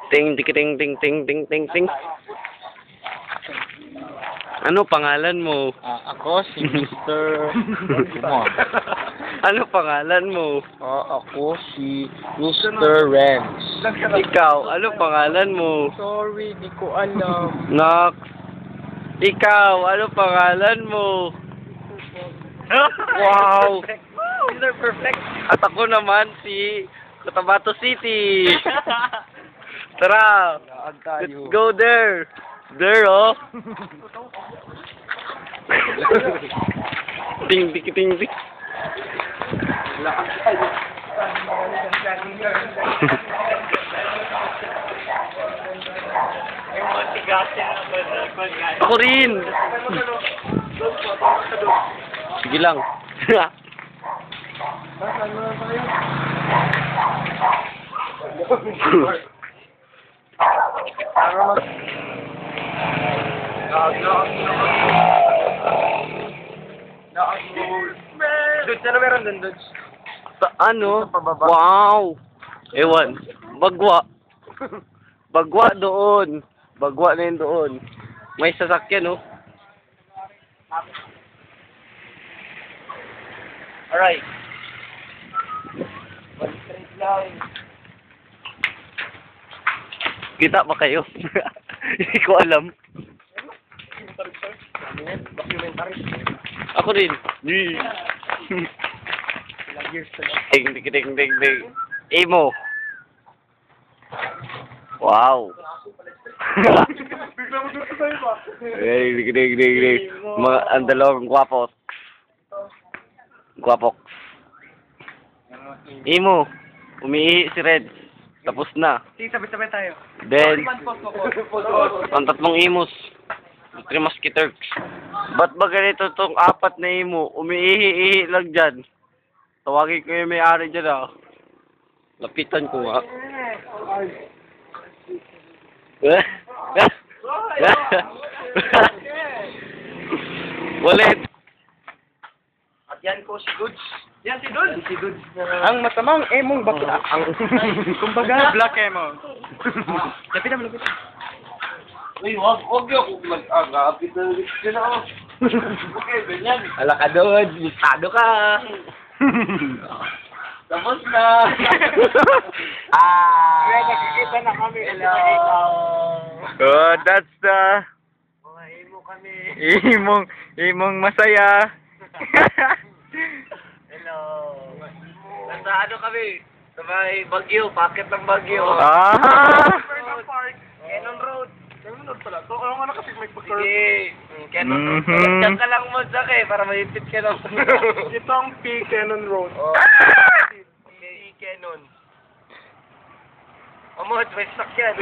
Ting, ting, ting, ting, ting, ting, ting, ting. Ano pangalan mo? Ako si Mr. Kumon. Ano pangalan mo? Ako si Mr. Renz. Ikaw, ano pangalan mo? Sorry, di ko alam. Nox. Ikaw, ano pangalan mo? Wow! Mr. Perfect. At ako naman si Cotabato City. Tara! Let's go there! There, oh! Ting, ting, ting, ting. Ako rin! Sige lang. Dudes, ano meron dun, Dudes? Ano? Wow! Ewan. Bagwa. Bagwa doon. Bagwa na yun doon. May sasakyan, oh. Alright. Straight line. Kita ba kayo? Hindi ko alam. Documentary. Ako rin. Ilang years na. Ding, ding, ding, ding, ding. Emo. Wow. Ding, ding, ding, ding, ding. Mga ang dalawang gwapok. Gwapok. Emo. Umiihi si Red. Tapos na. Sige, sabay-sabay tayo. Then, ang tatlong emos. The Three Musketeers. Ba't ba ganito itong apat na emo? Umiihi-ihi lang dyan. Tawagin ko yung may-ari dyan, ah. Lapitan ko, nga. Ulit. At yan ko si Dudes. Yan si Dudes. Si Dudes. Ang masamang emong bakla. Ang kumbaga black emo. Lapit naman, lapit. Uy, wag yung mag-agapit na ulit dyan ako. Okay, ganyan. Ala ka doon, listado ka. Tapos na. Kaya nakikita na kami. Hello. Oh, that's the Mga emo kami. imong masaya. Hello. Nasa ano kami? Sa may Baguio, packet ng Baguio. Ah! Cannon Road. Cannon Road pala. So, ano nga kasi may pagkar... Sige. Canon. Mhm. Diyan ka lang mo sa para mahipit ka lang. Ito ang P. Cannon Road. Oh. P. Canon. Amot, may sakyan.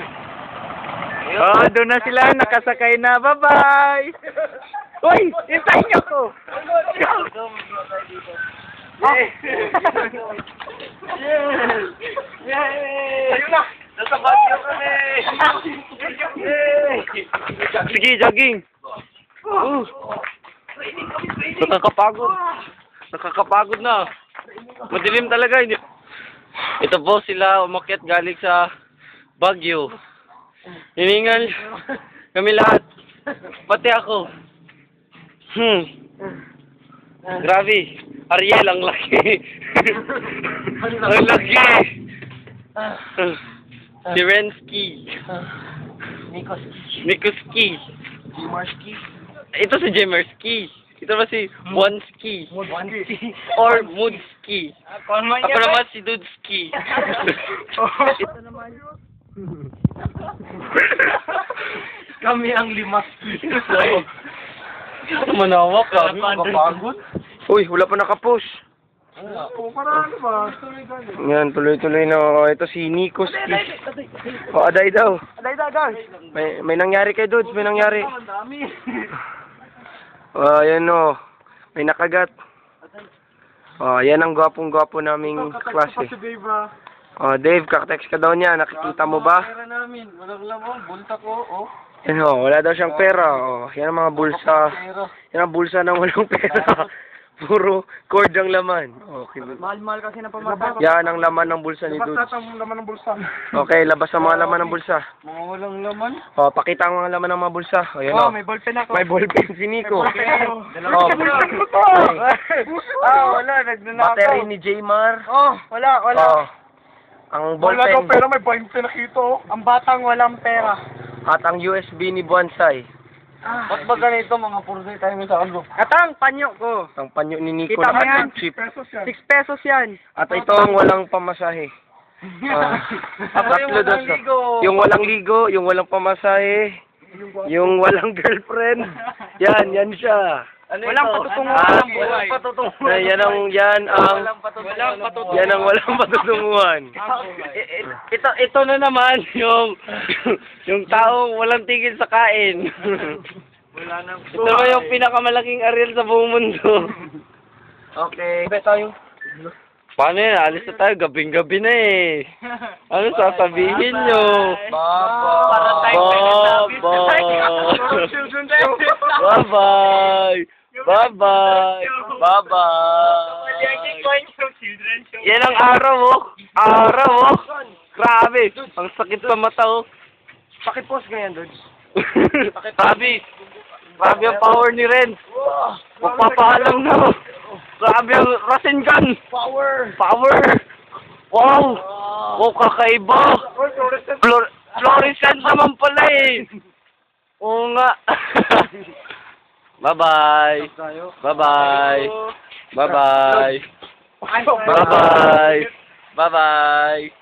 Oh, doon na sila, nakasakay na. Bye-bye! Uy! Hintayin niyo ko! Yay! Ayun na! Nasa Baguio kami! Yay! Sige, jogging! Nakakapagod. Nakakapagod na. Madilim talaga. Ito po sila umakyat galing sa Baguio. Hiningal kami lahat. Pati ako. Grabe. Ariel ang laki. Ang laki. Si Renski. Nikoski. Jimarski. Ito si Jemerski. Ito ba si Wanski? Or Moodski. Ako naman si Dudski. Ito naman. Kami ang limaski. Manawak ka. Kapagod. Uy, wala pa nakapush. Oo, para ano ba? Yan, tuloy-tuloy na. Oh, ito si Nikos. Oh, aday daw. Guys. May nangyari kay Dudes, may nangyari. Ang dami. Oh, yan oh. May nakagat. Oh, yan ang gwapong-gwapo naming klase. Si Dave, ah. Oh, Dave, kakatext ka daw niya. Nakikita mo ba? Pera namin. Walang lamang. Bulta ko. Oh. Yan oh, wala daw siyang pera. Oh, yan ang mga bulsa. Pera. Yan ang bulsa ng walang pera. Puro cord ang laman. Okay. Mahal-mahal kasi na pamatak. Yan ang laman ng bulsa ni Dudes. laman ng bulsa. Okay, labas ang mga laman ng bulsa. Mga walang laman. O, pakita ang mga laman ng mga bulsa. O, yan o. May ballpen ako. May ballpen si Nico. Oh, wala. Nagnanakaw. Battery ni Jaymar. Wala. Oh, ang ballpen. may ballpen nakita oh. Ang batang walang pera. At ang USB ni Bonsai. Ba't ba ganito mga purday tayo sa kalbo? Atang, panyo ko. Ang panyo ni Nico Kita mo yan? na cheap. 6 pesos yan. At ito ang walang pamasahe. Tatlo doon. Yung walang ligo, yung walang pamasahe, yung walang girlfriend. Yan siya. Walang patutunguhan Ah, ng buhay. Yan ang walang patutunguhan. Ito na naman yung taong walang tigil sa kain. Ito naman yung pinakamalaking Ariel sa buong mundo. Okay. Tayo. Paano yan? Alis na tayo. Gabing-gabi na eh. Ano sasabihin nyo? Bye-bye. Bye-bye. Yan ang araw oh. Araw oh. Grabe. Ang sakit sa mata oh. Pakipost ganyan, Dudes. Grabe. Grabe ang power ni Renz. Magpapaalam na oh. Grabe ang Rasengan. Power. Wow. Oh, kakaiba. Fluorescent naman pala eh. Oo nga. Bye-bye. Bye-bye. Bye-bye. Bye-bye. Bye-bye.